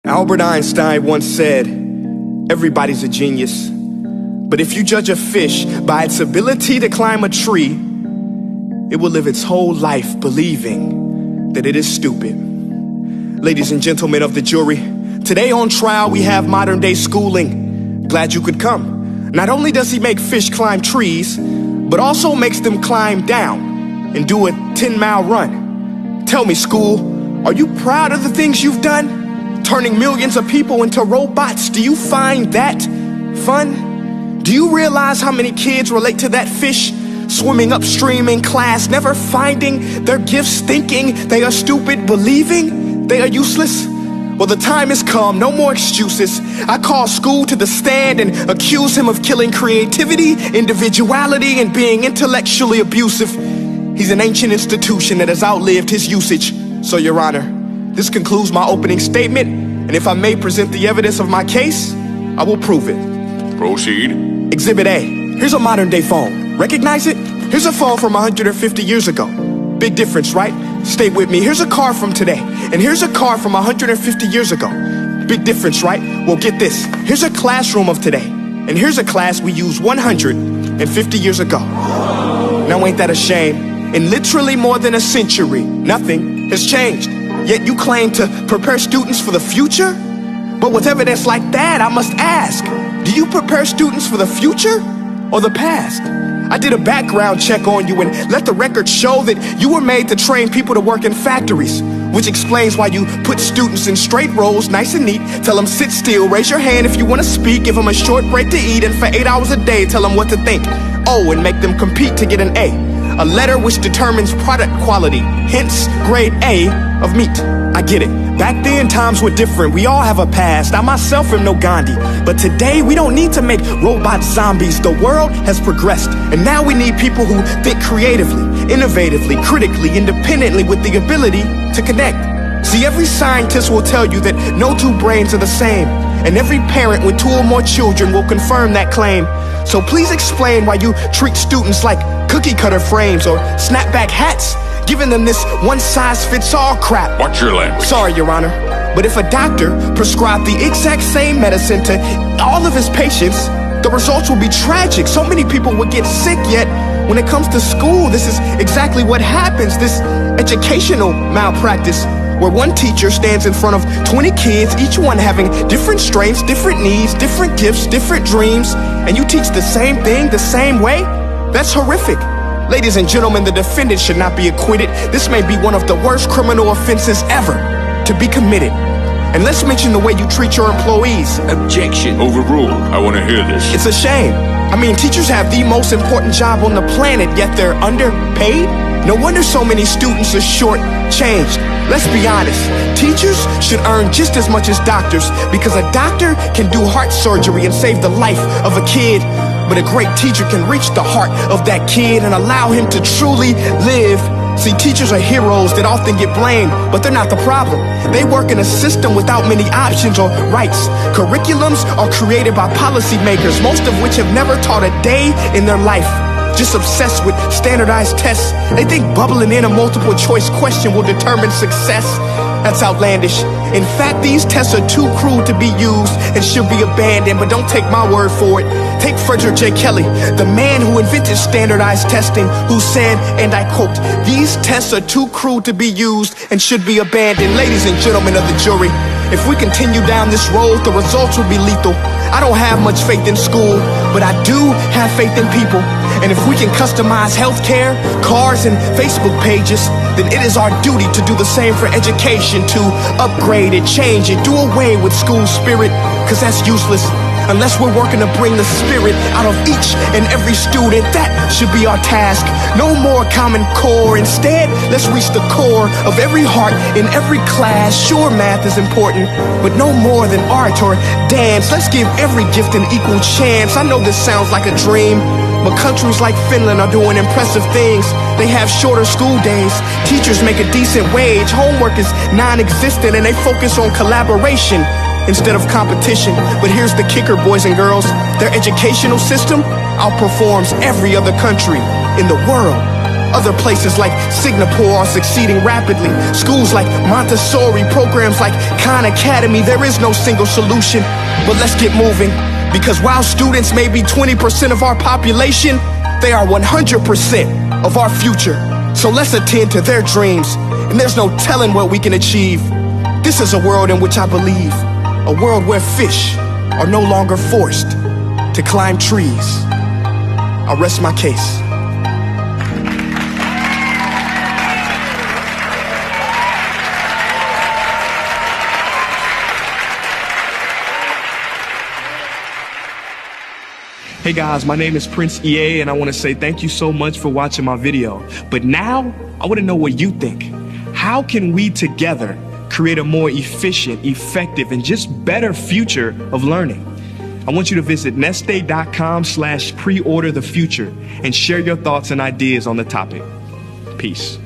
Albert Einstein once said, everybody's a genius, but if you judge a fish by its ability to climb a tree, it will live its whole life believing that it is stupid. Ladies and gentlemen of the jury, today on trial we have modern day schooling. Glad you could come. Not only does he make fish climb trees, but also makes them climb down and do a 10-mile run. Tell me, school, are you proud of the things you've done? Turning millions of people into robots, do you find that fun? Do you realize how many kids relate to that fish swimming upstream in class, never finding their gifts, thinking they are stupid, believing they are useless? Well, the time has come, no more excuses. I call school to the stand and accuse him of killing creativity, individuality, and being intellectually abusive. He's an ancient institution that has outlived his usage. So, Your Honor, this concludes my opening statement, and if I may present the evidence of my case, I will prove it. Proceed. Exhibit A. Here's a modern day phone. Recognize it? Here's a phone from 150 years ago. Big difference, right? Stay with me. Here's a car from today, and here's a car from 150 years ago. Big difference, right? Well, get this. Here's a classroom of today, and here's a class we used 150 years ago. Now, ain't that a shame? In literally more than a century, nothing has changed. Yet you claim to prepare students for the future? But with evidence like that, I must ask, do you prepare students for the future or the past? I did a background check on you and let the record show that you were made to train people to work in factories, which explains why you put students in straight rows, nice and neat, tell them sit still, raise your hand if you want to speak, give them a short break to eat, and for 8 hours a day, tell them what to think. Oh, and make them compete to get an A letter which determines product quality, hence grade A of meat. I get it. Back then, times were different. We all have a past. I myself am no Gandhi. But today, we don't need to make robot zombies. The world has progressed. And now we need people who think creatively, innovatively, critically, independently, with the ability to connect. See, every scientist will tell you that no two brains are the same. And every parent with 2 or more children will confirm that claim. So please explain why you treat students like cookie cutter frames or snapback hats, giving them this one-size-fits-all crap. Watch your language. Sorry, Your Honor, but if a doctor prescribed the exact same medicine to all of his patients, the results will be tragic. So many people would get sick, yet when it comes to school, this is exactly what happens. This educational malpractice, where one teacher stands in front of 20 kids, each one having different strengths, different needs, different gifts, different dreams, and you teach the same thing the same way? That's horrific. Ladies and gentlemen, the defendant should not be acquitted. This may be one of the worst criminal offenses ever to be committed. And let's mention the way you treat your employees. Objection. Overruled. I want to hear this. It's a shame. I mean, teachers have the most important job on the planet, yet they're underpaid? No wonder so many students are short-changed. Let's be honest, teachers should earn just as much as doctors, because a doctor can do heart surgery and save the life of a kid, but a great teacher can reach the heart of that kid and allow him to truly live. See, teachers are heroes that often get blamed, but they're not the problem. They work in a system without many options or rights. Curriculums are created by policymakers, most of which have never taught a day in their life. Just obsessed with standardized tests. They think bubbling in a multiple choice question will determine success. That's outlandish. In fact, these tests are too cruel to be used and should be abandoned, but don't take my word for it. Take Frederick J. Kelly, the man who invented standardized testing, who said, and I quote, "These tests are too cruel to be used and should be abandoned." Ladies and gentlemen of the jury, if we continue down this road, the results will be lethal. I don't have much faith in school, but I do have faith in people. And if we can customize healthcare, cars, and Facebook pages, then it is our duty to do the same for education, to upgrade it, change it, do away with school spirit, because that's useless. Unless we're working to bring the spirit out of each and every student, that should be our task. No more Common Core. Instead, let's reach the core of every heart in every class. Sure, math is important, but no more than art or dance. Let's give every gift an equal chance. I know this sounds like a dream, but countries like Finland are doing impressive things. They have shorter school days. Teachers make a decent wage. Homework is non-existent, and they focus on collaboration instead of competition. But here's the kicker, boys and girls. Their educational system outperforms every other country in the world. Other places like Singapore are succeeding rapidly. Schools like Montessori, programs like Khan Academy. There is no single solution, but let's get moving. Because while students may be 20% of our population, they are 100% of our future. So let's attend to their dreams, and there's no telling what we can achieve. This is a world in which I believe, a world where fish are no longer forced to climb trees. I'll rest my case. Hey guys, my name is Prince EA, and I want to say thank you so much for watching my video. But now, I want to know what you think. How can we together create a more efficient, effective, and just better future of learning? I want you to visit nestday.com/preorder the future and share your thoughts and ideas on the topic. Peace.